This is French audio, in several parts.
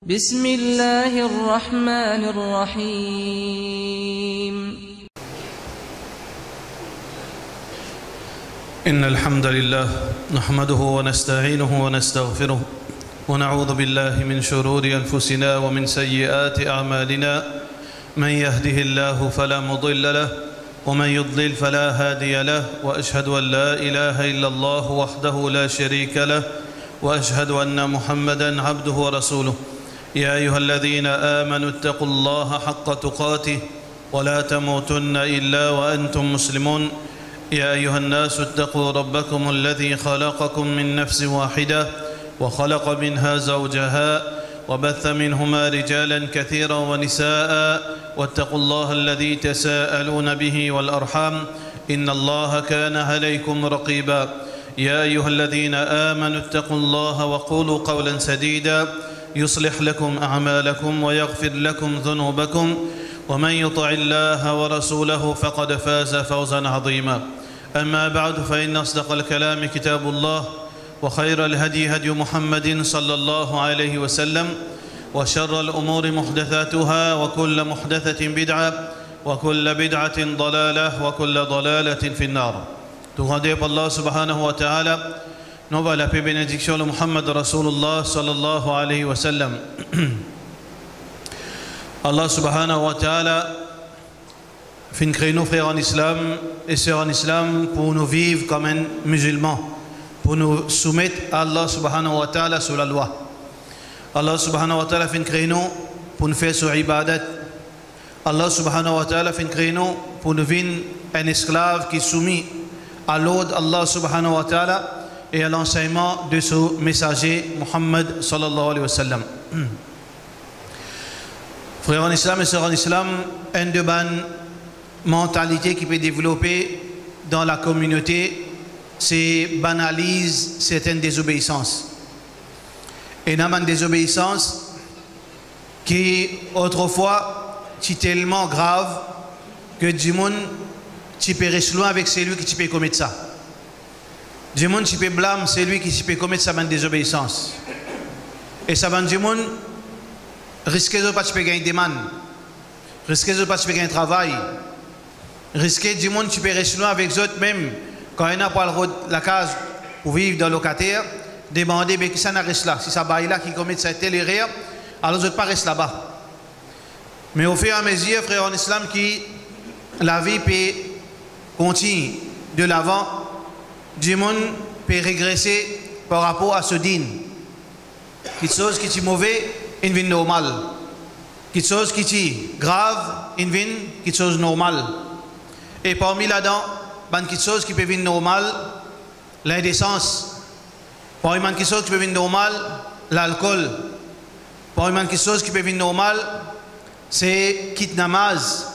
بسم الله الرحمن الرحيم. إن الحمد لله نحمده ونستعينه ونستغفره ونعوذ بالله من شرور أنفسنا ومن سيئات أعمالنا. من يهده الله فلا مضل له ومن يضلل فلا هادي له، وأشهد أن لا إله إلا الله وحده لا شريك له، وأشهد أن محمدا عبده ورسوله. يا أيها الذين آمنوا اتقوا الله حق تقاته ولا تموتن إلا وأنتم مسلمون. يا أيها الناس اتقوا ربكم الذي خلقكم من نفس واحدة وخلق منها زوجها وبث منهما رجالا كثيرا ونساء، واتقوا الله الذي تساءلون به والأرحام إن الله كان عليكم رقيبا. يا أيها الذين آمنوا اتقوا الله وقولوا قولا سديدا يصلح لكم أعمالكم ويغفر لكم ذنوبكم، ومن يطع الله ورسوله فقد فاز فوزا عظيما. أما بعد، فإن أصدق الكلام كتاب الله، وخير الهدي هدي محمد صلى الله عليه وسلم، وشر الأمور محدثاتها، وكل محدثة بدعة، وكل بدعة ضلالة، وكل ضلالة في النار. تغادر الله سبحانه وتعالى نوبا la paix bénédiction de Muhammad Rasulullah sallallahu alayhi wa sallam. Allah subhanahu wa ta'ala fin créer nos frères en islam et sœurs en islam pour nous vivre comme un musulman, pour nous soumettre à Allah subhanahu wa ta'ala sous la loi. Allah subhanahu wa ta'ala fin créer nous pour nous faire sur ibadat. Allah subhanahu wa ta'ala fin créer nous pour nous vivre un esclave qui est soumis à l'ordre d'Allah subhanahu wa ta'ala et à l'enseignement de ce messager Muhammad sallallahu alayhi wa sallam. Frères en islam et sœurs en islam, une de bonnes mentalités qui peut développer dans la communauté, c'est banalise certaines désobéissances. Et dans une désobéissance qui autrefois est tellement grave que du monde tu peux rester loin avec celui qui peut commettre ça. Du monde qui peut blâmer celui qui peut commettre sa désobéissance. Et ça va du monde risquer de pas gagner des man, risquer de pas gagner un travail, risquer du monde qui peut rester loin avec eux même quand il n'a pas la case pour vivre dans le locataire, demander mais qui ça reste là, si ça baille là qui commet cette telle erreur, alors eux pas reste là-bas. Mais au fur et à mesure, frères en islam, qui la vie peut continuer de l'avant, du monde peut régresser par rapport à ce din. Quelque chose qui est mauvais, une vie normale. Quelque chose qui est grave, une vie quelque chose normal. Et parmi là-dedans, quelque chose qui peut être normal, l'indécence. Parmi quelque chose qui peut être normal, l'alcool. Parmi quelque chose qui peut être normal, c'est quitte namaz,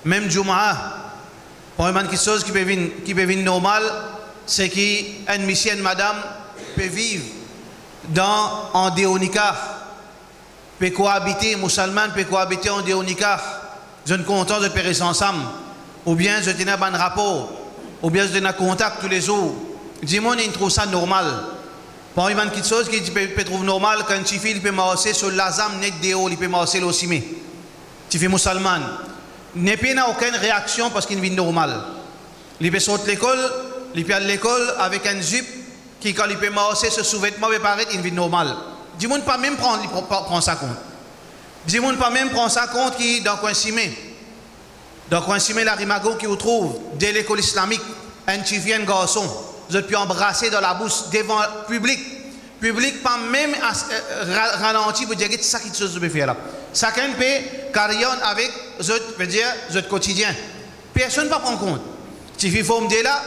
même Jumu'ah. Parmi quelque chose qui peut être normal, c'est qu'une mission madame peut vivre en déonika, peut cohabiter, musulman peut cohabiter en déonika. Je ne content de périr ensemble, ou bien je tenais un rapport, ou bien je tenais un contact tous les jours. Dis-moi, il trouve ça normal. Parmi quelque chose qui peut trouver normal, quand une fille peut marcher sur l'azam net déo, il peut marcher aussi. Tu fais musulman. Il n'y a aucune réaction parce qu'il vit normal. Il peut sortir de l'école. Il peut aller à l'école avec un jupe qui, quand il peut marcher, ce sous-vêtement peut paraître une vie normale. Du monde pas même prendre ça compte. Du monde pas même prendre ça compte qui dans coin cimé. Dans coin cimé, la rimago qui vous trouve dès l'école islamique, un petit vieux garçon, vous êtes pu embrasser dans la bouche devant le public. Public pas même ralenti pour dire que c'est ça qui se peut faire là. Chacun peut carrière avec votre quotidien. Personne ne va prendre compte. Si vous forme là,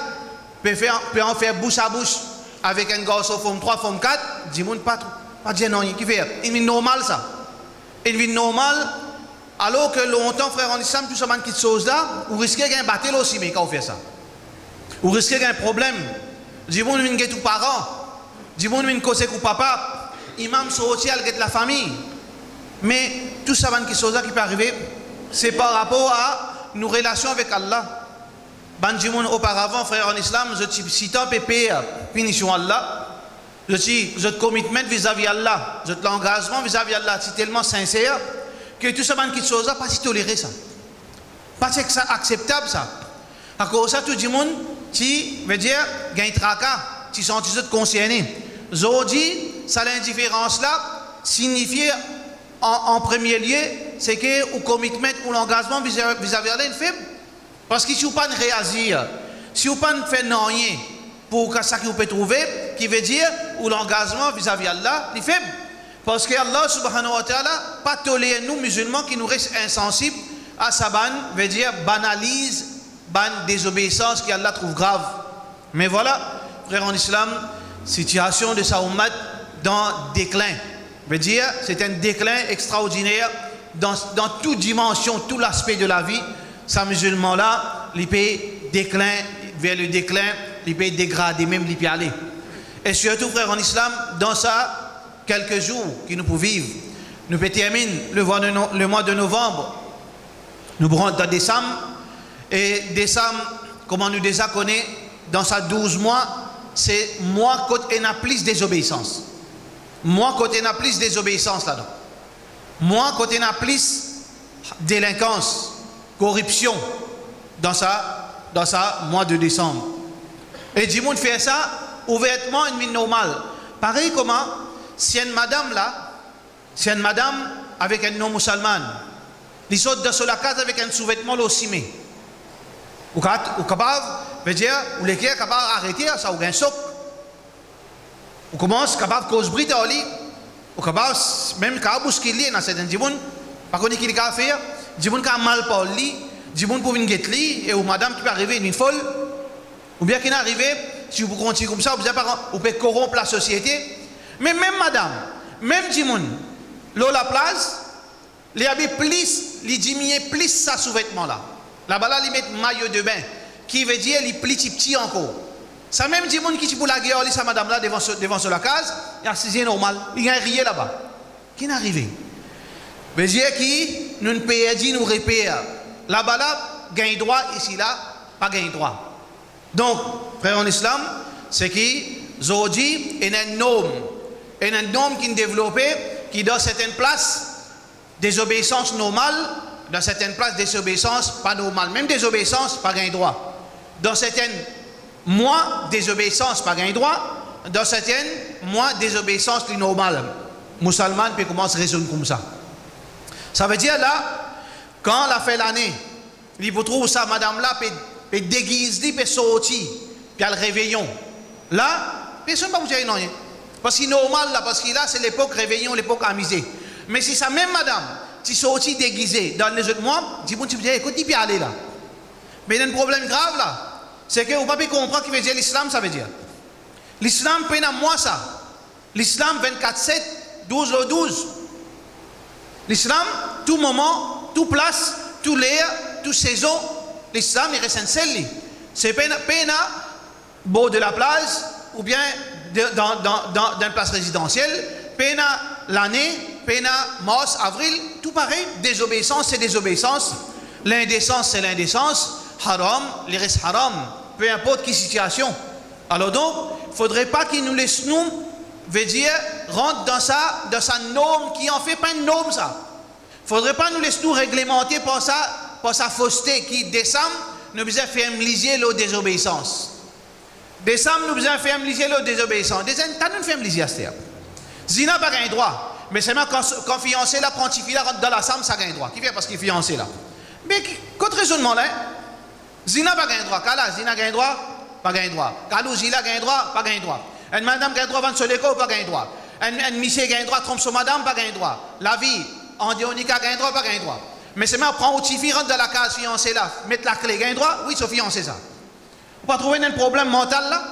peut en faire bouche à bouche avec un garçon forme 3, forme 4, du monde pas dire non, qui fait une vie normale ça. Une vie normale, alors que longtemps, frère en islam, tout ce monde qui chose là, vous risquez d'un battle aussi, mais quand vous faites ça. Vous risquez d'un problème. Du monde vient get tout parent, du monde vient causer avec papa, imam sorti avec la famille. Mais tout ça qui chose là qui peut arriver, c'est par rapport à nos relations avec Allah. Banjimoun auparavant, frère en islam, je cite un pépé, punition Allah. votre commitment vis-à-vis Allah, votre engagement vis-à-vis Allah, c'est tellement sincère que tout ça, qui chose là, pas si tolérer ça. Pas si c'est acceptable ça. À cause de ça, tout le monde, qui veut dire, gagne tracas, qui sont tous concernés. Aujourd'hui, ça l'indifférence là, signifie en premier lieu, c'est que le commitment ou l'engagement vis-à-vis Allah est faible. Parce que si vous ne pouvez pas réagir, si vous ne pouvez pas faire rien pour ça que vous pouvez trouver, qui veut dire ou l'engagement vis-à-vis Allah est faible. Parce que Allah subhanahu wa ta'ala pas tolérer nous musulmans qui nous restent insensibles à sa veut dire banalise, désobéissance qu'Allah trouve grave. Mais voilà, frère en islam, situation de sa ummat dans déclin. Veut dire c'est un déclin extraordinaire dans toute dimension, tout l'aspect de la vie. Sa musulman là, il peut déclin vers le déclin, il peut dégrader, même il peut aller. Et surtout, frère en islam, dans ça, quelques jours qui nous pouvons vivre, nous pouvons terminer le mois de novembre, nous rentrons dans décembre, et décembre, comment nous déjà connaît, dans ça 12 mois, c'est mois côté n'a plus désobéissance. Mois côté n'a plus désobéissance là-dedans. Mois côté n'a plus délinquance, corruption dans ça mois de décembre. Et du monde fait ça ouvertement une mine normale. Pareil comment si une madame là, si une madame avec un non musulman, il saute dans la case avec un sous-vêtement aussi mais ou capable veut dire ou les capable arrêter ça ou un soc. Ou commence capable cause brite au lit ou capable même capable bousculer dans certains du monde par contre qu'il a faire du monde qui a mal pour lui du monde pour une guette lit et ou madame qui peut arriver une folle ou bien qui n'est arrivé si vous continuez comme ça vous pouvez corrompre la société. Mais même madame, même du monde, la place, il habille plus, il diminue plus sa sous-vêtement là. Là-bas là, il met maillot de bain, qui veut dire il plie petit encore. Ça même du monde qui pour la guerre, sa madame là devant sur la case, il a c'est normal, il y a rien là-bas. Qui n'est arrivé? Veut dire qui nous ne payons nous repère. Là-bas là, gagne droit ici là, pas gagne droit. Donc, frère en islam, c'est qui aujourd'hui il y a un homme. Et un homme qui est développé, qui dans certaines places, désobéissance normale, dans certaines places, désobéissance pas normale. Même désobéissance, pas gain droit. Dans certaines mois, désobéissance, pas gain droit. Dans certaines mois, désobéissance, c'est normal. Musulman peut commencer à raisonner comme ça. Ça veut dire là, quand la fait l'année, il vous trouve ça, madame là, peut déguiser, peut sortir, puis à le réveillon. Là, personne ne va vous dire non. Parce que c'est normal là, parce que là c'est l'époque réveillon, l'époque amusée. Mais si ça même madame, si c'est aussi déguisé dans les autres mois, dis bon tu me dis écoute il peut aller là. Mais il y a un problème grave là, c'est que vous ne pouvez pas comprendre ce que veut dire l'islam, ça veut dire. L'islam peine à moi ça. L'islam 24/7, 12/12. L'islam, tout moment, tout place, tout l'air, toute saison, l'islam il reste un seul. C'est peine à bord de la plage ou bien dans une place résidentielle, peine l'année, peine mars, avril, tout pareil, désobéissance c'est désobéissance, l'indécence c'est l'indécence, haram, il reste haram, peu importe quelle situation. Alors donc, il ne faudrait pas qu'il nous laisse nous, veut dire, rentre dans sa norme qui en fait pas une norme ça. Il ne faudrait pas nous laisser nous réglementer par sa fausseté qui descend, nous besoin faire liser l'eau désobéissance. Décembre, nous besoin faire liser l'autre désobéissance. Décembre, nous faisons liser à ce terme. Zina n'a pas un droit. Mais c'est même quand fiancé là, prantifie là, rentre dans la chambre, ça a un droit. Qui fait parce qu'il est fiancé là. Mais, contre raisonnement là, Zina n'a pas un droit. Kala, Zina a un droit, pas un droit. Kalou, Zila a un droit, pas un droit. Une madame a un droit, vendre sur l'école, pas un droit. Un monsieur a un droit, trompe sur madame, pas un droit. La vie, Andionika a un droit, pas un droit. Mais c'est même prendre au tifi, rentre dans la case fiancé là, mettre la clé, a un droit, oui, c'est fiancé ça. Vous ne trouvez pas un problème mental là?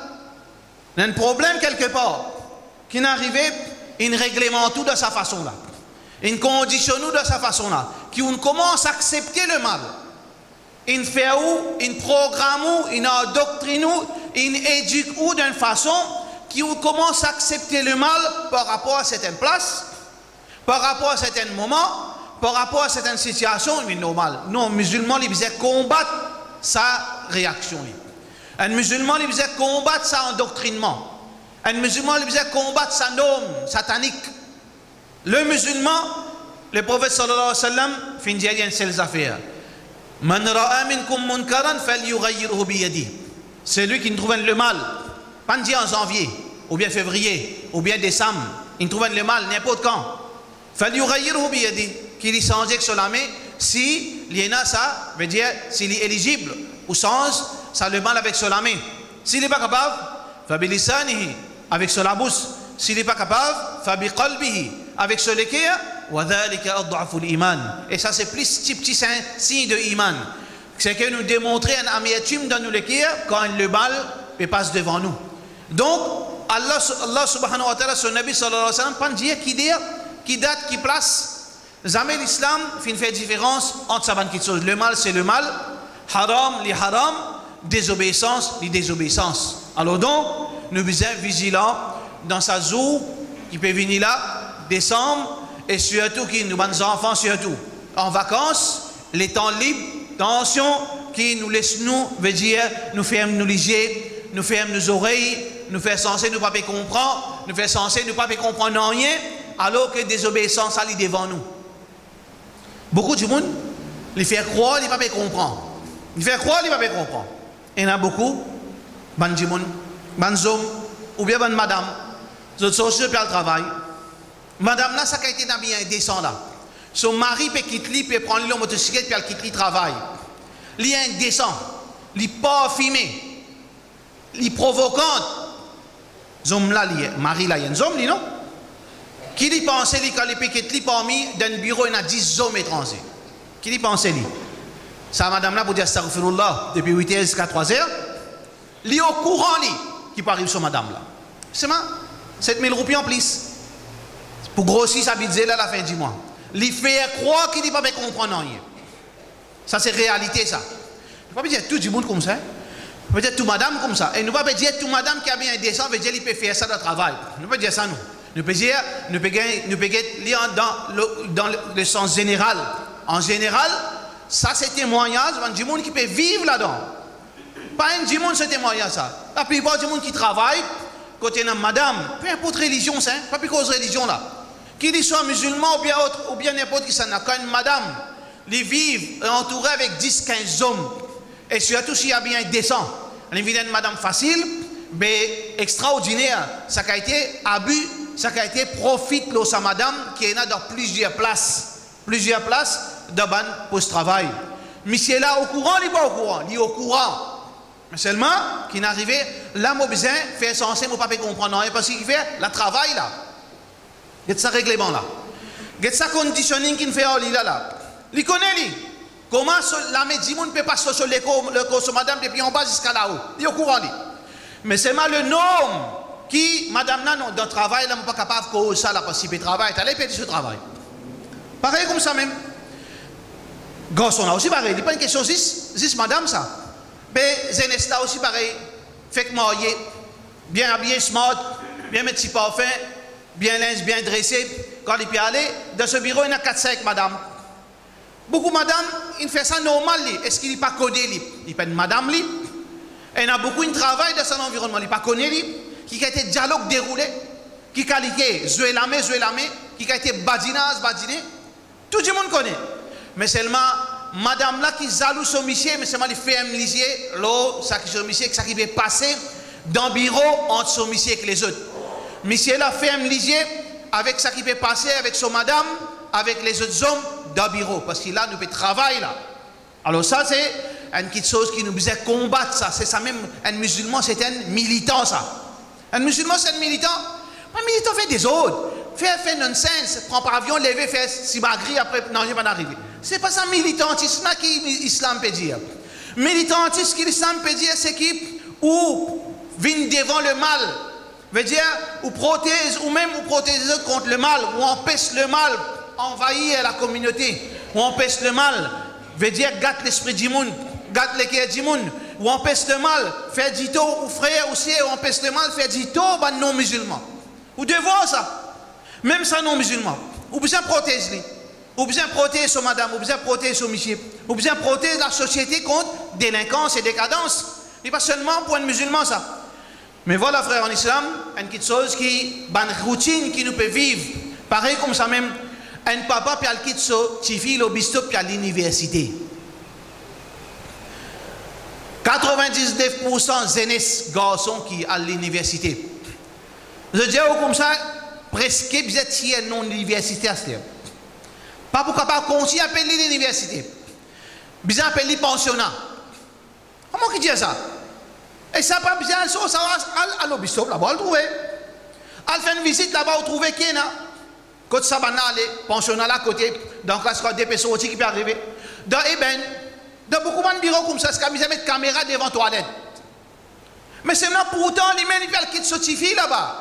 Il y a un problème quelque part qui n'est arrivé, il réglemente tout de sa façon là. Il conditionne tout de sa façon là. Qui commence à accepter le mal. Il fait où, il programme où, il endoctrine où, il éduque où d'une façon qui commence à accepter le mal par rapport à certaines places, par rapport à certains moments, par rapport à certaines situations, mais normal. Non, musulman, il faisait combattre sa réaction. Un musulman, il faisait combattre sa endoctrinement. Un musulman, il besoin combattre sa norme satanique. Le musulman, le prophète sallallahu alayhi wa sallam, fin dit une seule affaire. Man ra'a minkum munkaran falyughayyirhu bi yadihi. C'est lui qui nous trouve le mal. Pas dit en janvier, ou bien février, ou bien décembre. Il trouve le mal n'importe quand. Falyughayyirhu bi yadihi. Qu'il y change sur la main, si il y en a ça, veut dire s'il est éligible ou change, ça le mal avec sur la main. S'il n'est pas capable, fabilisanihi, avec sur la bouche. S'il n'est pas capable, fabiqalbihi, avec sur le cœur, wa dhalika ad'afu al-iman. Et ça c'est plus petit signe de iman. C'est que nous démontrer un amertume dans nous le cœur quand le mal passe devant nous. Donc Allah subhanahu wa ta'ala, son Nabi sallallahu alayhi wa sallam, pas dire qui date, qui place. Jamais l'islam fait différence entre ça et chose. Le mal c'est le mal, haram les haram, désobéissance les désobéissance. Alors donc nous devons être vigilants dans sa jour qui peut venir là, décembre, et surtout qui nous bonnes enfants surtout en vacances, les temps libres, tension qui nous laisse nous, veut dire nous ferme nos ligiers, nous ferme nos oreilles, nous fait censé nous pas comprendre, nous fait censé nous pas comprendre rien, alors que désobéissance allait devant nous. Beaucoup de monde, les faire croire, ils ne peuvent pas comprendre. Les faire croire, ils ne peuvent pas comprendre. Il y en a beaucoup, ban hommes, ou bien ban madame, ils sont sur le travail. Madame là, ça a été bien indécent là. Son mari peut quitter lui, peut prendre le motocyclette, puis elle quitte le travail. Il est indécent, il est parfumé, il est provocant. Zom là, mari là, il y a un homme, non? Qui lui pensait, quand il piquet parmi dans le bureau, il y a 10 hommes étrangers. Qui lui pensait, lui? Ça, madame là, pour dire astaghfirullah, depuis 8h jusqu'à 3h, il est au courant, lui, qui peut arriver sur madame là. C'est moi, 7000 roupies en plus. Pour grossir sa budget là à la fin du mois. Il fait croire qu'il ne peut pas comprendre rien. Ça, c'est réalité, ça. Il ne peut pas dire tout le monde comme ça. Il peut dire tout madame comme ça. Et il ne peut pas dire tout madame qui a bien indécent, veut dire qu'il peut faire ça dans le travail. Il ne peut pas dire ça, nous. Nous pouvons dire, nous pouvons lire dans le sens général. En général, ça c'est témoignage du monde qui peut vivre là-dedans. Pas un du monde ce témoignage ça. La plupart du monde qui travaille, côté de madame, peu importe religion, ça, pas plus cause religion là. Qu'il soit musulman ou bien n'importe qui, ça n'a qu'une madame. Les vivent entourés avec 10-15 hommes. Et surtout s'il y a bien décent. On est une madame facile, mais extraordinaire. Ça a été abus. Ça a été profite de sa madame qui est là dans plusieurs places de ban post-travail. Monsieur là au courant, il n'est pas au courant, il est au courant. Mais seulement qu'il n'arrivait là, mon besoin, faire censé, mon papa comprendre rien parce qu'il fait le travail là. Il y a ça règlement là. Il y a ça conditioning qu'il fait là. Il connaît lui. Comment la médecine ne peut pas sur le madame depuis en bas jusqu'à là-haut. Il est au courant lui. Mais seulement le nom. Qui, madame, là, dans le travail, là, n'est pas capable de ça, là, parce qu'il peut travailler, elle peut ce travail. Pareil comme ça même. Garçon là aussi pareil, il n'est pas une question juste madame ça. Mais Zénès là aussi pareil. Fait que marié, bien habillé, smart, bien mettre si parfum, bien linge, bien dressé. Quand il peut aller, dans ce bureau, il y a 4-5 madame. Beaucoup de madame, il fait ça normal. Est-ce qu'il n'est pas codé? Il peut être madame. Et il y a beaucoup qui travaillent dans son environnement, il n'est pas connu. Qui a été dialogue déroulé, qui a été joué la main, qui a été badiné, tout le monde connaît. Mais seulement, madame là qui jaloux son monsieur, mais seulement il fait un lisier, l'eau, ça qui peut passer dans le bureau entre son monsieur et les autres. Monsieur là fait un lisier avec ça qui peut passer avec son madame, avec les autres hommes dans le bureau, parce qu'il a nous travail là. Alors ça c'est une petite chose qui nous besoin combattre ça. C'est ça même, un musulman c'est un militant ça. Un musulman, c'est un militant. Un militant fait des ordres. Fait nonsense. Prend par avion, lever, fait sibagri, après, non, il va pas arriver. C'est pas ça militantisme qui l'islam peut dire. Militantisme qui l'islam peut dire, c'est qui ou vient devant le mal. Veut dire, ou protège, ou même ou protège les autres contre le mal, ou empêche le mal envahir la communauté, ou empêche le mal. Veut dire, gâte l'esprit du monde, gâte le cœur du monde. Ou empêche le mal, faire dito ou frère aussi, ou empêche le mal, faire dito aux non-musulmans. Ou devant ça, même ça non-musulman. Ou besoin protéger, ou besoin protéger son madame, ou besoin protéger son monsieur, ou besoin protéger la société contre délinquance et décadence. Et pas seulement pour un musulman ça. Mais voilà frère en islam, une petite chose qui, une routine qui nous peut vivre. Pareil comme ça même, un papa puis al quitte so, ti fille au bisto puis à l'université. 99% zénès garçons qui à l'université. Je dis comme ça, presque vous êtes non l'université à ce temps. Pas pour capable continuer à appeler l'université. Vous appelez pensionnat. Comment qui dit ça? Et ça pas besoin de ça, ça va à l'obistop là-bas, on le trouve. On fait une visite là-bas, on trouve qui est là. Côté Sabana, pensionnat là, côté, dans la classe des personnes qui peuvent arriver. Dans Eben, dans beaucoup de bureaux comme ça, c'est comme ils mettent caméra devant la toilette. Mais c'est là pourtant, lui-même, il peut quitter ce là-bas.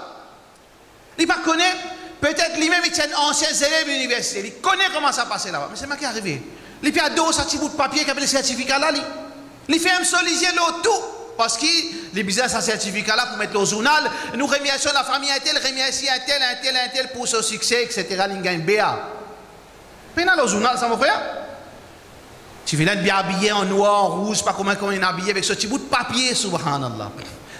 Il ne connaît peut-être lui-même, il est un ancien élève de l'université. Il connaît comment ça passe là-bas. Mais c'est moi qui est arrivé. Il fait dos à petit bout de papier qui appelle le certificat là. Il fait un solisier tout. Parce que les business à certificat là pour mettre au journal, nous remercions la famille un tel, remercions un tel pour ce succès, etc. Il gagne BA. Mais dans le journal, ça me fait. Tu viens bien habillé en noir, en rouge, pas comment on est habillé avec ce petit bout de papier, subhanallah.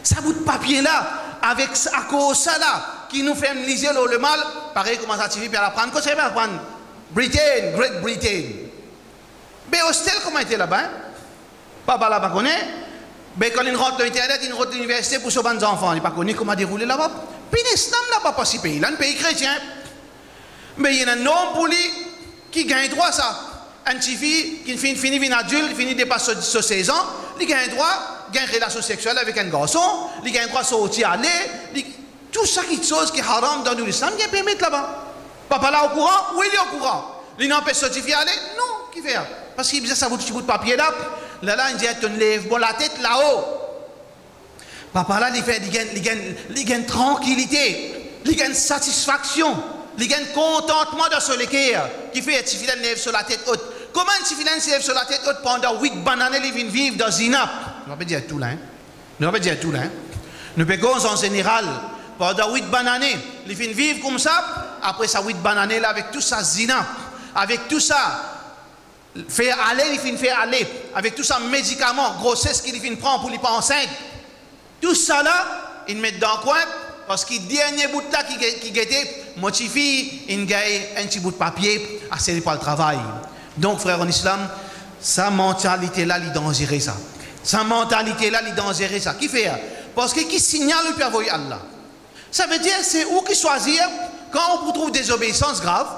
Ce bout de papier là, avec à cause ça là, qui nous fait liser le mal, pareil comment ça tu vis, puis à apprendre. Qu'est-ce que ça va apprendre? Britain, Great Britain. Mais hostel, comment était là-bas? Papa là, pas connaît. Mais quand il rentre à l'internet, il rentre à l'université pour ses bons enfants. Il n'a pas connu comment dérouler là-bas. Puis l'islam là-bas, pas si pays. Là, un pays chrétien. Mais il y a un homme pour lui qui gagne droit à ça. Un petit fille qui finit une adulte, qui finit dépasser 16 ans, il gagne droit, gagne une relation sexuelle avec un garçon, il gagne droit à sortir, aller. Tout ça qui est chose qui est haram dans l'islam, il permet là-bas. Papa là au courant? Oui, il est au courant. Il n'empêche de sortir aller? Non, qui fait? Parce qu'il disait ça vaut petit bout de papier là. Là, il dit, tu lèves bon la tête là-haut. Papa là, il gagne tranquillité, il gagne satisfaction, il gagne contentement de ce l'équerre qui fait un petit filet lève sur la tête haute. Comment un petit filet se lève sur la tête haute pendant 8 bananes, il vient vivre dans Zinap? Nous ne pas dire tout là. Nous ne pas dire tout là. Nous payons en général, pendant 8 bananes, il vient vivre comme ça, après ça 8 bananes là, avec tout ça Zinap, avec tout ça. Faire aller, il finit faire aller. Avec tout ça, médicaments, grossesse qu'il finit prendre pour les pas enceinte. Tout ça là, il met dans le coin. Parce que le dernier bout là qui guettait, motivé, il gagne un petit bout de papier à servir par le travail. Donc, frère en islam, sa mentalité là, il est dangereux ça. Sa mentalité là, il est dangereux ça. Qui fait? Parce que qui signale le Père Allah. Ça veut dire, c'est où qui choisir quand on trouve des obéissances graves.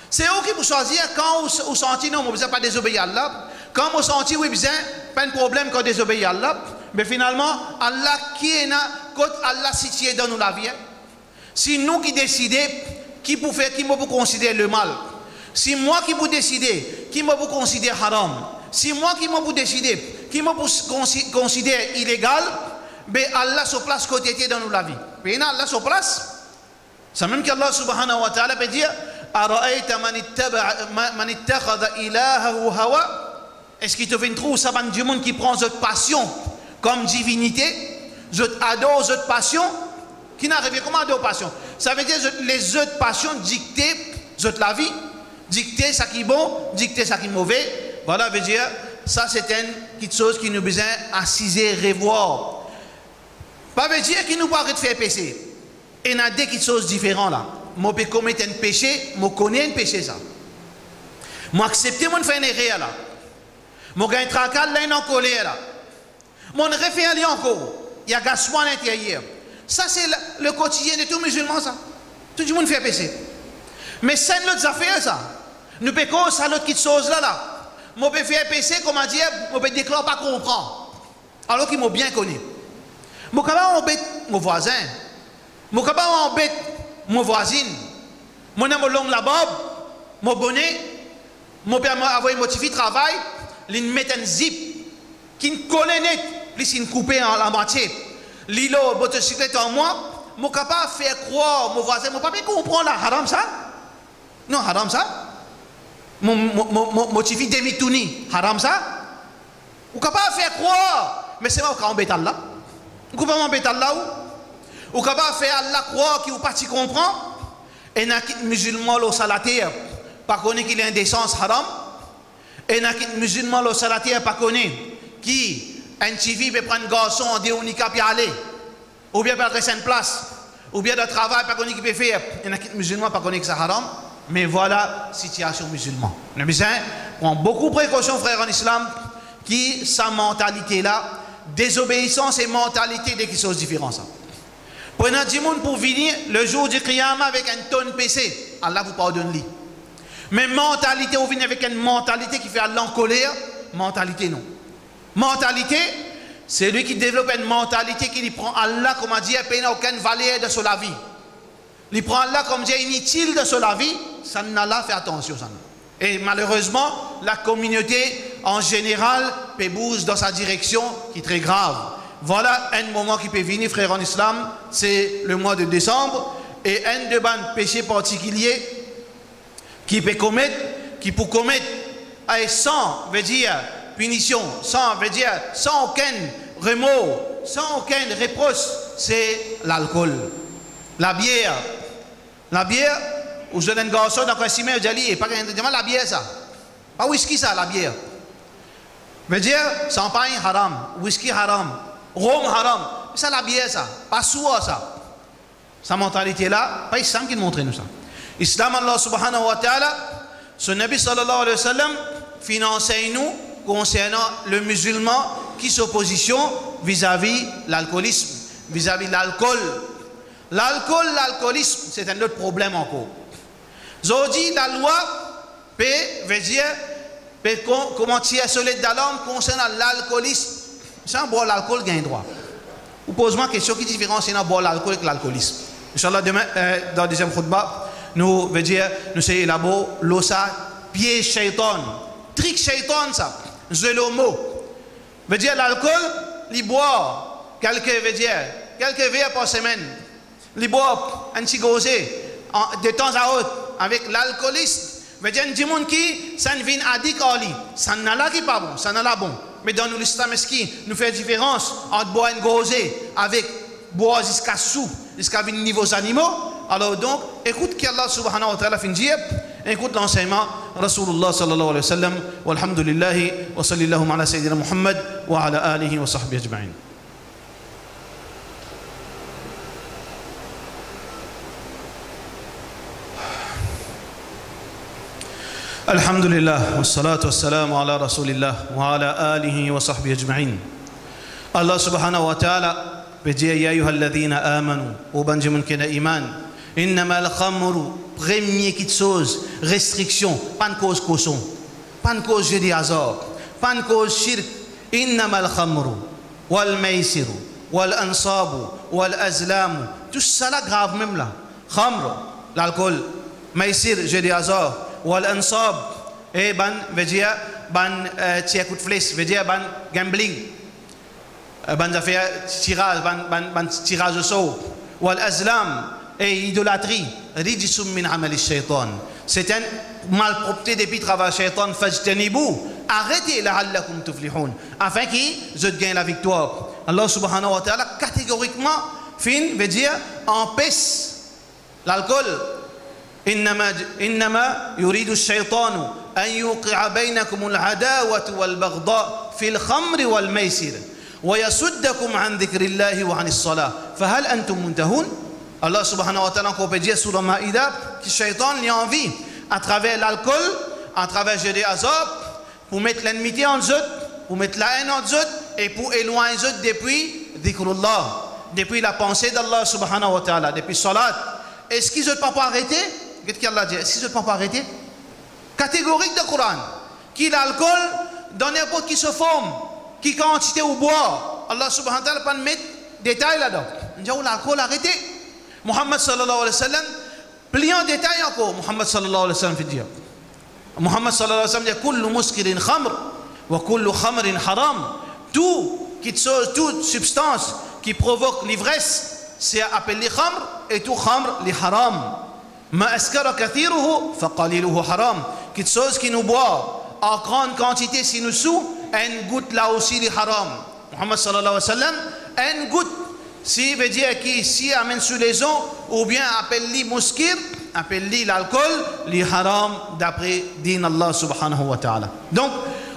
C'est eux qui vous choisir quand vous sentez non, vous ne pas désobéir à Allah. Quand vous sentez oui, pas de problème quand désobéir à Allah. Mais finalement, Allah qui est là, quand Allah situé dans nous la vie. Si nous qui décidons, qui peut faire, qui peut considérer le mal. Si moi qui peux décider, qui peut considérer haram. Si moi qui peux décider, qui peut considérer illégal, mais Allah se place côté dans nous la vie. Mais Allah se place. C'est même qu'Allah subhanahu wa ta'ala peut dire. Est-ce qu'il te vient trop ça du monde qui prend cette passion comme divinité, cette adore cette passion, qui n'arrive comment adore passion? Ça veut dire les autres passions dicter cette la vie, dicter ça qui est bon, dicter ça qui est mauvais. Voilà, veut dire ça c'est une chose qui nous besoin assiser, revoir. Pas veut dire qu'il nous paraît de faire péché. Et il y a des choses différentes là. Moi, je peux commettre un péché, je connais un péché ça. Moi, accepter mon faire une erreur là. Moi, j'ai un tracal là, en colère là. Mon refait aller encore. Il y a gaspement à l'intérieur. Ça, c'est le quotidien de tout musulman ça. Tout le monde fait péché. Mais c'est une autre affaire ça. Nous pouvons ça l'autre chose là. Moi, je peux faire péché, comment dire, je peux déclarer pas comprendre. Alors qu'il m'a bien connu. Moi, comment embête mon voisin. Moi, comment embête mon voisine, mon nom long la barbe, mon bonnet, mon père m'a envoyé motivé travail, il met un zip qui ne connaît net, il coupé en la moitié. L'îlot, motocyclette en moi, mon capable de faire croire mon voisin, mon papa comprend la haram ça? Non, haram ça? Mon motivé demi-touni, haram ça? Ou capable de faire croire, mais c'est moi qui embête là. Vous pouvez m'embêter là où? Ou capable de faire Allah croire qui ou pas t'y comprend, et n'a qu'un musulman au salataire, pas connaît qu'il est indécence haram, et n'a qu'un musulman au salataire, pas connaît qui un TV peut prendre un garçon en déonica puis aller, ou bien peut rester une place, ou bien de travail, pas qu'on qui peut faire, il y en a qui musulmans, pas qu'on que ça haram, mais voilà, situation musulmane. Le musulman prend beaucoup de précautions, frères en islam, qui, sa mentalité-là, désobéissance et mentalité des choses différentes. Prenez du monde pour venir le jour du Qiyamah avec un tonne PC, Allah vous pardonne-lui. Mais mentalité, vous venez avec une mentalité qui fait Allah en colère, mentalité non. Mentalité, c'est lui qui développe une mentalité qui prend Allah comme dit, il n'a aucune valeur de la vie. Il prend Allah comme dit, inutile de la vie, ça n'a pas fait attention. Ça. Et malheureusement, la communauté en général peut bouger dans sa direction qui est très grave. Voilà un moment qui peut venir, frère en islam, c'est le mois de décembre, et un de ban péché particulier qui peut commettre, qui peut commettre, et sans, veut dire, punition, sans, veut dire, sans aucun remords, sans aucun reproche, c'est l'alcool. La bière. La bière, où je donne un garçon dans un cimetière, je dis, pas la bière ça. Pas whisky ça, la bière. Veut dire, champagne haram, whisky haram, rhum haram. Ça la bière ça, pas souvent ça. Sa mentalité là, pas l'islam qui montre nous ça. Islam Allah subhanahu wa ta'ala, son Nabi sallallahu alayhi wa sallam, finance nous concernant le musulman qui s'opposition vis-à-vis l'alcoolisme, vis-à-vis l'alcool. L'alcool, l'alcoolisme, c'est un autre problème encore. Aujourd'hui, la loi veut dire, comment tirer solide d'alarme concernant l'alcoolisme. Sans boire l'alcool, gagne droit. Vous posez-moi une question qui différencie entre boire l'alcool et l'alcoolisme. Inch'Allah, demain, dans le deuxième khutbah, nous veut dire, nous c'est élaborer l'osa, piège shaitan, trick shaitan ça, c'est le mot. Veut dire l'alcool, il boit quelques verres par semaine. Il boit un petit gosé de temps à autre avec l'alcoolisme. Veut dire du monde qui ça ne vient addict à lui, ça n'a pas qui pas bon, ça n'a pas bon. Mais dans l'islam nous fait différence entre boire un gosé avec boire jusqu'à sous, jusqu'à des niveaux animaux. Alors donc, écoute qu'Allah subhanahu wa ta'ala fin dire, écoute l'enseignement Rasulullah sallallahu alayhi wa sallam, walhamdulillahi wa sallallahu ala sayyidina Muhammad wa ala alihi wa sahbihi ajma'in. Alhamdulillah, wa salatu wa salam ala Rasulillah wa ala alihi wa sahbihi ajma'in. Allah subhanahu wa ta'ala veut dire, ya ayyuhalladhina amanu, ou banjimun kena iman. Innama al-khamru, premier qui chose, restriction, pas de cause cochon, pas de cause jeu de hasard, pas de cause shirk. Innama al-khamru, wal maisiru, wal ansabu, wal azlamu, tout ça là grave même là. Khamr, l'alcool, maisir, jeu de hasard, wal ansab, et ban, veut dire, ban tir coup de flèche, veut dire ban gambling, ban affaire tirage, ban tirage au sort, wal azlam, et idolâtrie, rijsum min amali shaitan. C'est un malpropreté depuis travail shaitan, fajtanibu. Arrêtez la'allakum tuflihun, afin qu'ils gagnent la victoire. Allah subhanahu wa ta'ala catégoriquement fin veut dire empêche l'alcool. إنما يريد الشيطان أن يوقع بينكم العداوة والبغضاء في الخمر والميسر ويصدكم عن ذكر الله وعن الصلاة فهل أنتم منتهون. Allah subhanahu wa ta'ala peut dire sur le Maïda que le shaitan a envie à travers l'alcool, à travers le jeu des hasards, pour mettre l'ennemité en eux, pour mettre la haine en eux et pour éloigner eux depuis dhikrullah, depuis la pensée d'Allah subhanahu wa ta'ala, depuis salat. Est-ce qu'ils ne peuvent pas arrêter? Qu'est-ce qu'Allah dit? Est-ce qu'ils ne peuvent pas arrêter? Catégorique de Coran, qui l'alcool dans n'importe qui se forme, qui quantité ou boire, Allah subhanahu wa ta'ala pas mettre détail là-dedans. On dit l'alcool arrêtez. Muhammad sallallahu alayhi wa sallam, plus en détail encore, Muhammad sallallahu alayhi wa sallam fait dire. Muhammad sallallahu alayhi wa sallam dit kullu muskirin khamr wa kullu khamrin haram. Toute substance qui provoque l'ivresse, c'est appelé khamr, et tout khamr, les haram. Ma askara kathiruhu fa qaliluhu haram. Quelque chose qui nous boit en grande quantité si nous sous, une goutte là aussi les haram. Muhammad sallallahu alayhi wa sallam, une goutte. Si veut dire qui si amène sous les eaux ou bien appelle-li muskir, appelle-li l'alcool, li haram d'après din Allah subhanahu wa ta'ala. Donc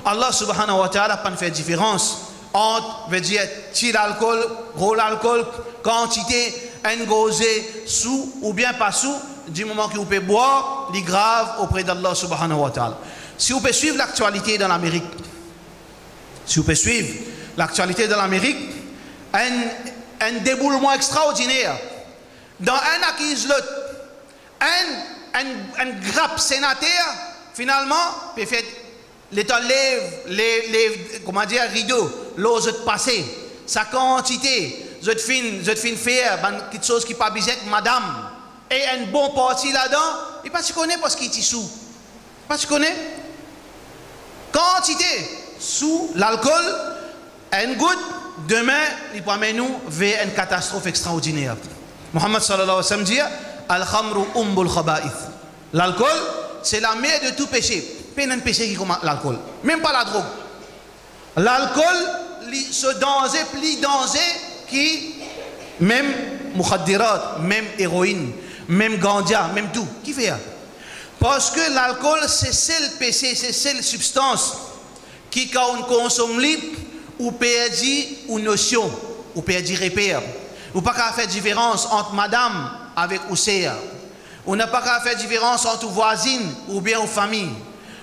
Allah subhanahu wa ta'ala pas fait différence entre veut dire petit alcool, gros alcool, quantité un gosé sous ou bien pas sous, du moment que vous pouvez boire, les grave auprès d'Allah subhanahu wa ta'ala. Si vous pouvez suivre l'actualité dans l'Amérique, si vous pouvez suivre l'actualité dans l'Amérique, un déboulement extraordinaire. Dans un accuse l'autre, un grappe sénateur, finalement, peut faire l'État lève les comment dire, rideau, l'eau de passer, sa quantité, je fin faire quelque chose qui pas besoin de madame, et un bon parti là-dedans, il pas se connaît parce qu'il est sous. Pas se connaît? Quantité, sous l'alcool, une goutte, demain, il peut amener nous vers une catastrophe extraordinaire. Muhammad sallallahu alayhi wa sallam dit, Al-khamru umbul khaba'ith. L'alcool, c'est la mère de tout péché. Pas un péché qui comme l'alcool. Même pas la drogue. L'alcool, ce danger, plus danger qui, même mukhaddirat, même héroïne, même ganja, même tout. Qui fait ça? Parce que l'alcool, c'est seul péché, c'est seule substance qui, quand on consomme libre, ou perdit une notion, ou perdit repère. Ou pas qu'à faire différence entre madame avec Ousseya. On n'a pas qu'à faire différence entre voisine ou bien aux familles.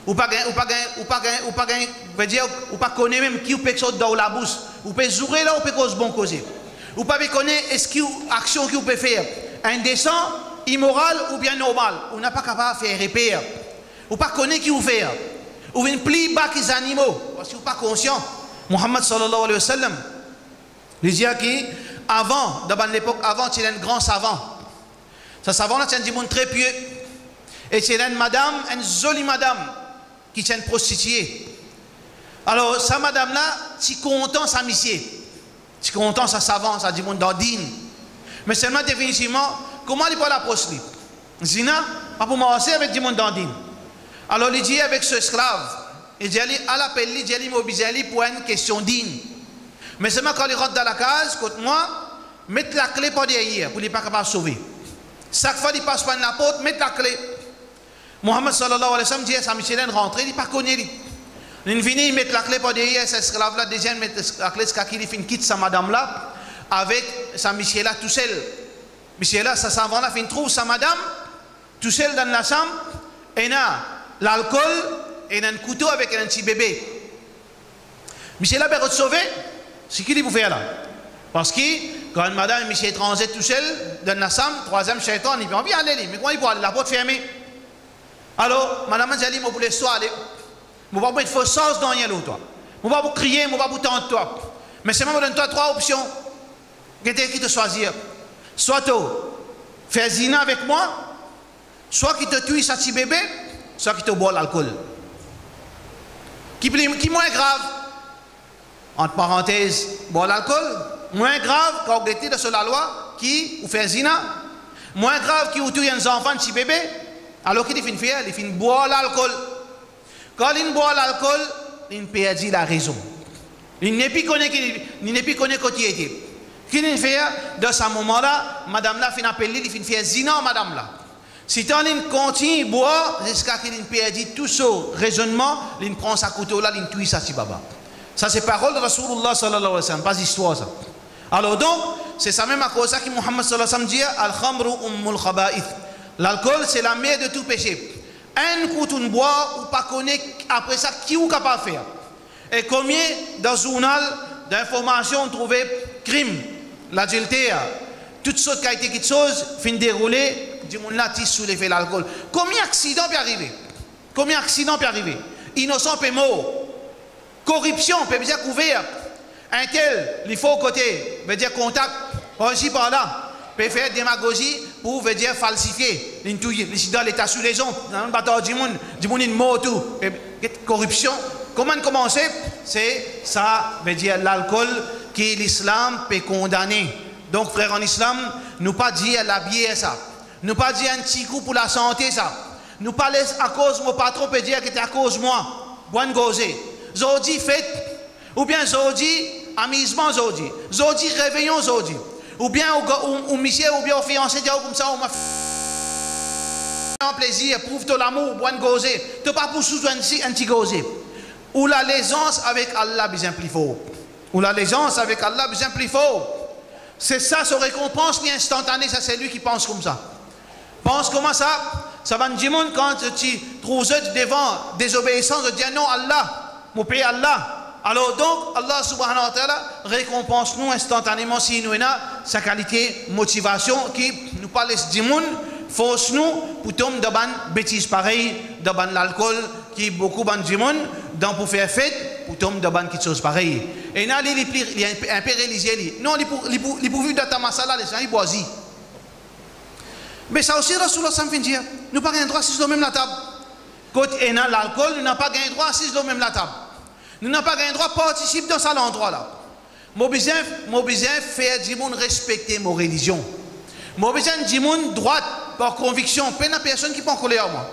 Ou pas connaître même qui ou peut sauter dans la bouche. Ou peut jouer là ou peut cause bon causer. Ou pas connaître est-ce qu'il action qu'il peut faire indécent, immoral ou bien normal. On n'a pas capable de faire repère. Ou pas connaître qui ou faire. Ou une pli bas les animaux parce qu'ils sont pas conscients. Muhammad sallallahu alayhi wa sallam, il dit avant, dans l'époque avant, il y a un grand savant. Ce savant là, c'est un monde très pieux. Et c'est une madame, une jolie madame, qui est une prostituée. Alors, sa madame là, si content sa mission, si content sa savant, ça dit monde d'ordine. Mais seulement définitivement, comment il peut l'approcher? Zina, pas pour m'avancer avec du monde d'ordine. Alors, il dit avec ce esclave, il dit à l'appel, il dit m'obéir pour une question digne. Mais seulement quand il rentre dans la case, côté moi, mettre la clé par derrière pour ne pas capable de sauver. Chaque fois qu'il passe par la porte, mettre la clé. Muhammad sallallahu alayhi wa sallam dit à sa Michelin rentrer, il ne pas connaître. Il vient, il met la clé par derrière, cet esclave là, déjà il met la clé, il quitte sa madame là, avec sa Michelin tout seul. Michelin, sa savant là, il trouve sa madame, tout seul dans la chambre, et là, l'alcool, et un couteau avec un petit bébé. Michelin peut sauver. C'est qui vous faire là? Parce que quand madame Michel transit tout seul dans la chambre, troisième shaitan, il peut envie d'aller, mais comment il peut aller? La porte fermée. Alors, madame a dit, je voulais soit aller. Je ne vais pas mettre fausse sauce dans rien l'autre. Je ne vais pas vous crier, je ne vais pas vous tenter toi. Mais c'est moi, je donne toi trois options. Qui te choisir? Soit tu fais zina avec moi, soit qui te tue sa petit bébé, soit qui te boit l'alcool. Qui moins grave? Entre parenthèses, boire l'alcool, moins grave quand vous êtes sur la loi qui vous fait zina, moins grave qui vous tue un enfant, un petit bébé, alors qu'il finit faire, il finit boire l'alcool. Quand il boit l'alcool, il perd la raison. Il n'est plus connu quand il était. Qu'il fait dans ce moment-là, madame là finit appeler, il finit faire zina madame là. Si il continue à boire jusqu'à qu'il perd tout ce raisonnement, il prend sa couteau là, il tue sa petit baba. Ça c'est parole de Rasulullah sallallahu alayhi wa sallam, pas d'histoire ça. Alors donc, c'est ça même à cause ça que Muhammad sallallahu alayhi wa sallam dit Al-khamru ummul khaba'ith. L'alcool c'est la mère de tout péché. Un coup on boit ou pas connaît après ça qui est capable de faire. Et combien dans le journal d'informations on trouvait crime, l'adultère, toutes sortes qui a été quelque chose, fin déroulé, du monde là tisse sous l'effet de l'alcool. Combien d'accidents peut arriver? Combien d'accidents peut arriver? Innocent peut mort. Corruption peut bien couvrir. Un tel, il faut côté, veut dire contact, par ici par là, peut faire démagogie pour veut dire falsifier. Dans l'état sous les ondes, dans le bâtard du monde est mort tout. Corruption. Comment commencer? C'est ça, veut dire l'alcool que l'islam peut condamner. Donc frère en islam, nous pas dire la bière ça. Nous pas dire un petit coup pour la santé ça. Nous pas laisser à cause mon patron peut dire que c'est à cause moi. Bonne gauzer. Zodi fête, ou bien Zodi amusement Zodi, Zodi réveillon Zodi, ou bien au monsieur ou bien au fiancé comme ça, on m'a fait un plaisir, prouve ton amour, bonne gauzer, tu pas pour sous un petit gauzer. Ou la l'aisance avec Allah bien plus fort. Ou la l'aisance avec Allah bien plus fort. c'est ça, sa récompense ni instantanée, ça c'est lui qui pense comme ça. Pense comment ça? Ça va nous dire quand tu trouves devant désobéissance, de dire non, Allah, mon Père Allah. Alors donc, Allah subhanahu wa ta'ala récompense nous instantanément si nous avons sa qualité, motivation, qui nous parle de monde, force nous pour tomber dans une bêtise pareille, dans l'alcool, qui est beaucoup de monde, pour faire fête, pour tomber dans quelque chose pareil. Et là, il est un peu religieux. Non, il est pourvu de ta masala, les gens, il boit. Mais ça aussi, Rasulullah sallallahu alayhi wa sallam, nous n'avons pas le droit d'assis dans même la table. Quand il y a l'alcool, nous n'avons pas le droit d'assis dans même la table. Nous n'avons pas le droit de participer dans cet endroit-là. Moi, besoin faire du monde respecter mon religion. Moi, besoin du monde droit par conviction. Pas une personne qui peut en colère à moi.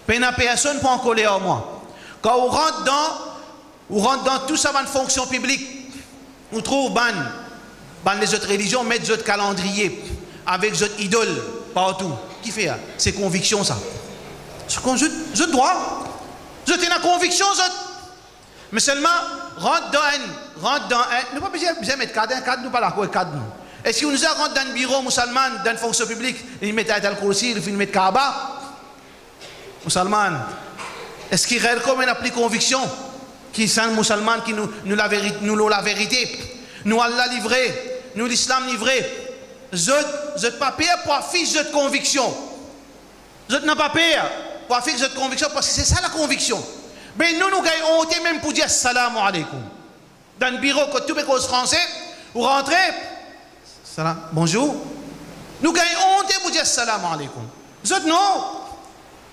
Pas une personne peut en colère à moi. Quand on rentre dans tout ça, dans fonction publique, on trouve les autres religions, mettent les autres calendriers avec les autres idoles partout. Qui fait ça? C'est conviction, ça. Je dois. Je tenais la conviction, mais seulement, rentre dans un. Nous pas besoin de mettre cadre, nous pas la quoi cadre. Est-ce que nous rentre dans un bureau musulman, dans une fonction publique, ils mettent un tel kursi, ils mettent Kaaba? Musulman. Est-ce qu'il reste comme une appli conviction? Qui sont musulmans, qui nous la vérité? Nous Allah livré, nous l'islam livré. Je n'ai pas peur pour afficher cette conviction. Je n'ai pas peur pour afficher cette conviction parce que c'est ça la conviction. Mais nous gagnons honte même pour dire salam alaikum. Dans le bureau, quand tout le monde français, vous rentrez, salam, bonjour. Nous gagnons honte pour dire salam alaikum. Vous autres non.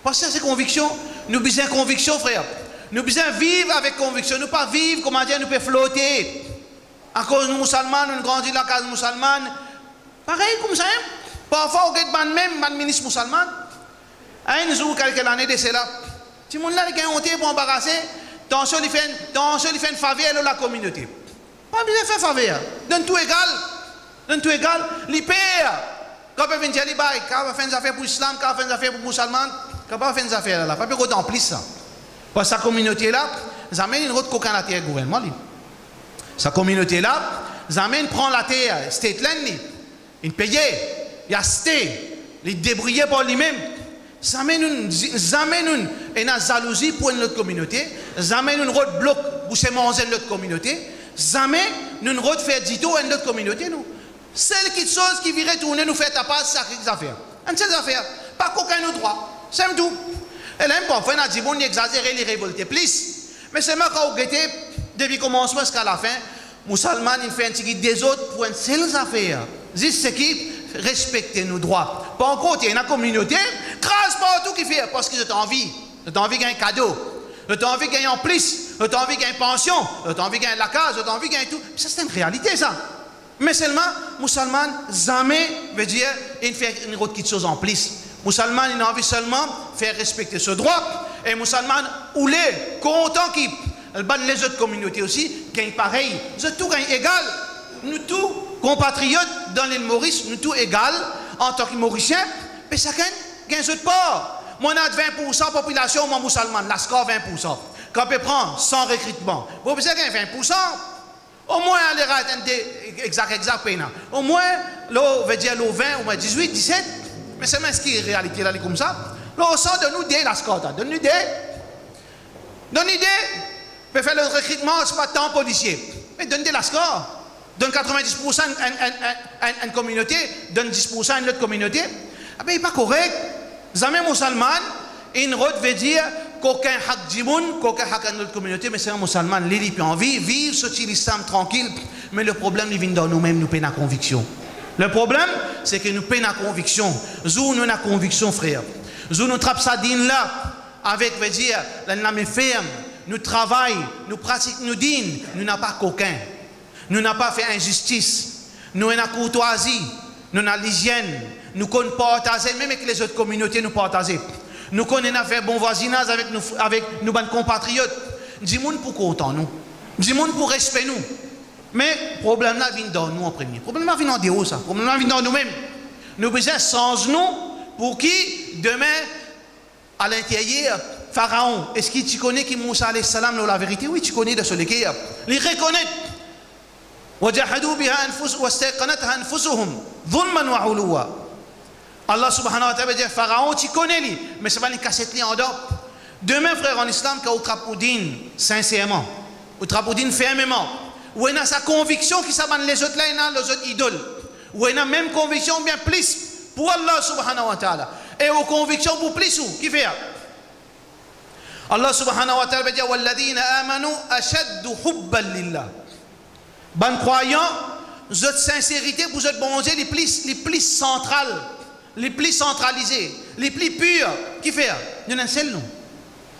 Parce que c'est conviction. Nous avons besoin de conviction, frère. Nous avons besoin de vivre avec conviction. Nous ne pas vivre, comment dire, nous pouvons flotter. À cause de nous musulmans, nous grandissons dans la case musulmane. Pareil comme ça. Parfois, on a même ministre musulman. Un jour, quelques années de cela. Si mon là qui a honte pour embarrasser, attention, il fait une faveur à la communauté. Pas besoin de faire faveur. Donne tout égal. Il paye. Quand on fait une jali bail, quand on fait des affaires pour l'islam, quand on fait des affaires pour les musulmans, quand on fait des affaires là, pas plus autant plus ça. Parce que sa communauté là, ça amène une route qu'aucun la terre gouvernement. Sa communauté là, ça amène prendre la terre, state land, il paye, il a acheté, il débrouillé pour lui-même. Ça amène une jalousie pour notre communauté, ça amène une route bloc pour se manger notre communauté, ça amène une route faire dito à notre communauté. Nous. Celle qui chose qui virait tourner nous fait taper ces affaires. Une seule affaire, pas qu'aucun nous droit. C'est tout. Elle aime pas, on a dit bon, exagérer les révolter plus. Mais c'est moi quand on guette, depuis le commencement jusqu'à la fin, musulman il fait un petit des autres pour une seule affaire. Juste ce qui respecter nos droits. Par contre, il y a une communauté, crase partout qui fait, parce que j'ai envie de gagner un cadeau, j'ai envie de gagner en plus, j'ai envie de gagner une pension, j'ai envie de gagner la case, j'ai envie de gagner tout. Ça, c'est une réalité, ça. Mais seulement, musulman, jamais veut dire, il fait une autre chose en plus. Musulman, il a envie seulement de faire respecter ce droit, et musulman, ou les, content qu'il les autres communautés aussi, gagnent pareil. Nous tout gagnent égal. Nous tous, compatriotes dans l'île Maurice, nous tous égal en tant que Mauriciens, mais ça gagne ce pas. Moi, on a 20% de population, moi, musulman, la score 20%. Quand on peut prendre 100 recrutements, vous pouvez gagner 20%. Au moins, on les rate exact. Au moins, l'eau veut dire l'eau 20, au moins 18, 17. Mais c'est même ce qui est réalité là, comme ça. Là, au sort de nous des la score, donne-nous des. Donne-nous des. On peut faire le recrutement, c'est pas tant policier. Mais donne des la score. Donne 90% à une communauté, donne 10% à une autre communauté. Ah ben, il n'est pas correct. Jamais musulman, une route veut dire qu'aucun hak djimoun, qu'aucun hak à notre communauté, mais c'est un musulman, il peut en vivre ce l'islam tranquille. Mais le problème, il vient dans nous-mêmes, nous payons la conviction. Le problème, c'est que nous payons la conviction. Nous avons la conviction, frère. Nous trappons ça là, avec, veut dire, la ferme, nous travaillons, nous pratiquons, nous dînons, nous n'avons pas qu'aucun. Nous n'avons pas fait injustice. Nous avons la courtoisie. Nous avons l'hygiène. Nous connaissons partager, même avec les autres communautés, nous partager. Nous connaissons faire bon voisinage avec nos compatriotes. Dis-moi pour content nous. Dis-moi pour respect nous. Mais le problème là vient dans nous en premier. Le problème là vient dans dehors ça. Le problème là vient dans nous-mêmes. Nous besoin changer nous pour qui demain à l'intérieur Pharaon. Est-ce que tu connais qui Moussa alayhi salam la vérité? Oui, tu connais de ce lequel. Il reconnaît. وجحدوا بها واستيقنتها أنفسهم ظلما وعلوا. Allah subhanahu wa ta'ala dit Pharaon tu connais lui, mais c'est pas une cassette en dehors. Demain frère en islam quand Outrapoudine sincèrement, Outrapoudine fermement, où il a sa conviction qui s'abandonne les autres là, il a les autres idoles, où il a même conviction bien plus pour Allah subhanahu wa ta'ala et aux convictions pour plus où qui fait Allah subhanahu wa ta'ala dit walladina amanu ashaddu hubban lillah. Ban croyants, votre sincérité pour votre bonté les plus centrales, les plus centralisées, les plus pures qui fait nous n'en seul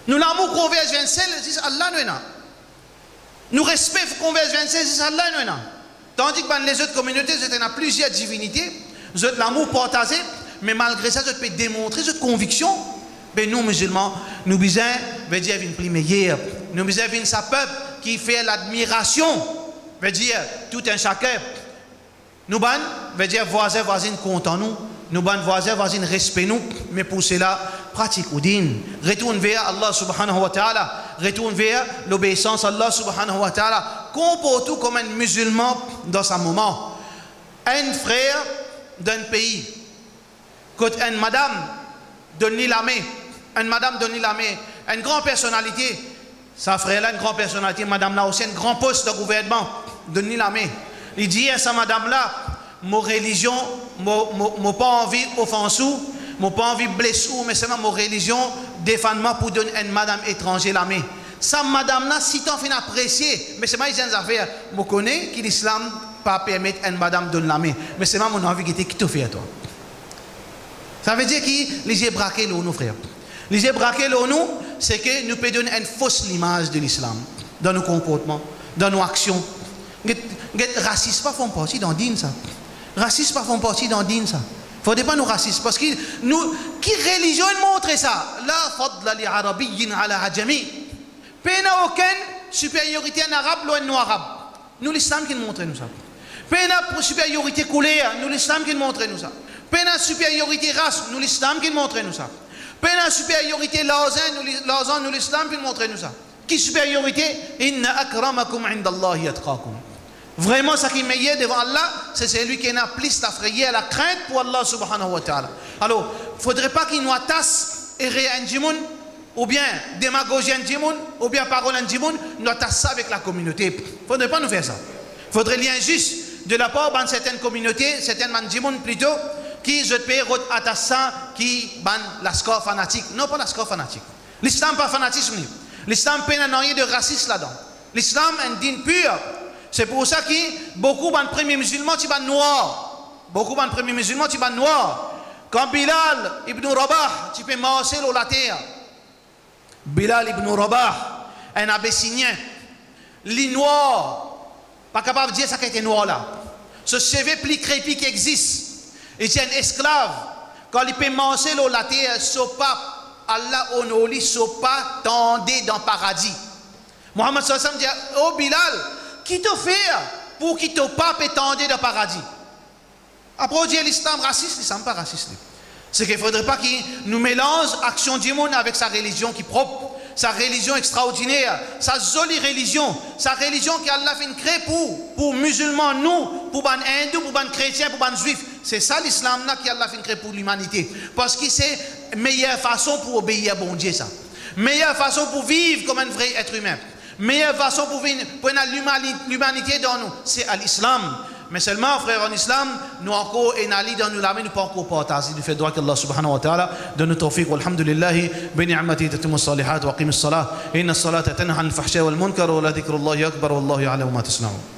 nous l'amour converge vers seul c'est Allah nous respect converge vers seul c'est Allah tandis que les autres communautés il y a plusieurs divinités vous êtes l'amour partagé mais malgré ça vous pouvez démontrer votre conviction mais nous musulmans nous besoin veut dire une plus meilleure nous besoin une sa peuple qui fait l'admiration veut dire tout un chacun nous ban veut dire voisin voisine content nous ban voisins voisines respect nous mais pour cela pratique ou din retourne vers Allah subhanahu wa ta'ala retourne vers l'obéissance à Allah subhanahu wa ta'ala comporte-vous comme un musulman dans ce moment un frère d'un pays quand une madame donne la main une grande personnalité sa frère là une grande personnalité madame là aussi un grand poste de gouvernement donne la main il dit à sa madame là mon religion, mon pas envie offenser, mon pas envie blesser, mais c'est mon religion défendement pour donner une madame étrangère la main. Ça madame là, si t'en fais apprécier, mais c'est moi qui ai affaires, je connais que l'islam pas permettre une madame donner la main, mais c'est moi mon envie qui te fait à toi. Ça veut dire que les j'ai braqué nous frères. Les j'ai braqué nous, c'est que nous pouvons donner une fausse image de l'islam dans nos comportements, dans nos actions. Racisme pas font partie dans din ça. Racisme pas font partie dans din ça. Faudrait pas nous racistes parce que nous qui religion montre ça. La fadla li arabiyyin ala ajami. Pena aucune supériorité en arabe ou en non arabe. Nous l'islam qui montre nous ça. Pena supériorité couleur, nous l'islam qui montre nous ça. Pena supériorité race, nous l'islam qui montre nous ça. Pena supériorité lausanne, nous l'islam qui montre nous ça. Qui supériorité? Inna akramakum indallahi atqakum. Vraiment, ce qui est meilleur devant Allah, c'est celui qui a plus la frayeur, la crainte pour Allah subhanahu wa ta'ala. Alors, il ne faudrait pas qu'il nous attasse et réanjimoun, ou bien démagogie anjimoun, ou bien parole anjimoun, nous attasse ça avec la communauté. Il ne faudrait pas nous faire ça. Il faudrait l'injuste de la part de certaines communautés, certaines anjimoun plutôt, qui je peux attacher ça, qui ban la score fanatique. Non, pas la score fanatique. L'islam pas fanatisme. L'islam n'a rien de raciste là-dedans. L'islam est un din pur. C'est pour ça que beaucoup de premiers musulmans sont noirs. Beaucoup de premiers musulmans sont noirs. Quand Bilal ibn Rabah, tu peux marcher sur la terre. Bilal ibn Rabah, un abessinien, les noirs, pas capable de dire ça qui était noir là. Ce cheveu plus crépi qui existe. Il est un esclave. Quand il peut marcher sur la terre, ce pape, Allah honori, ce pas tendé dans le paradis. Mohammed sallallahu alayhi wa sallam dit, oh Bilal, qui te fait pour qu'il te pape étendé dans le paradis? Après on dit l'islam raciste, l'islam pas raciste. C'est qu'il ne faudrait pas qu'il nous mélange action du monde avec sa religion qui est propre, sa religion extraordinaire, sa jolie religion, sa religion qu'Allah fait créer pour musulmans, nous, pour les hindous, pour les chrétiens, pour les juifs. C'est ça l'islam qu'Allah fait créer pour l'humanité. Parce que c'est la meilleure façon pour obéir à bon Dieu ça. Meilleure façon pour vivre comme un vrai être humain. Meilleure façon pour vivre pour l'humanité dans nous, c'est à l'islam. Mais seulement, frère, en islam, nous encore, et n'ali dans nous la main, nous pas encore partager. Nous fait droit qu'Allah subhanahu wa ta'ala donne nous tawfiq. Walhamdulillahi, bini'amati tatimu as-salihat wa qim as-salah. Inna as-salata tanha an al-fahsha wal munkar wa la dhikrullahi akbar wallahu ya'lamu ma tasna'un.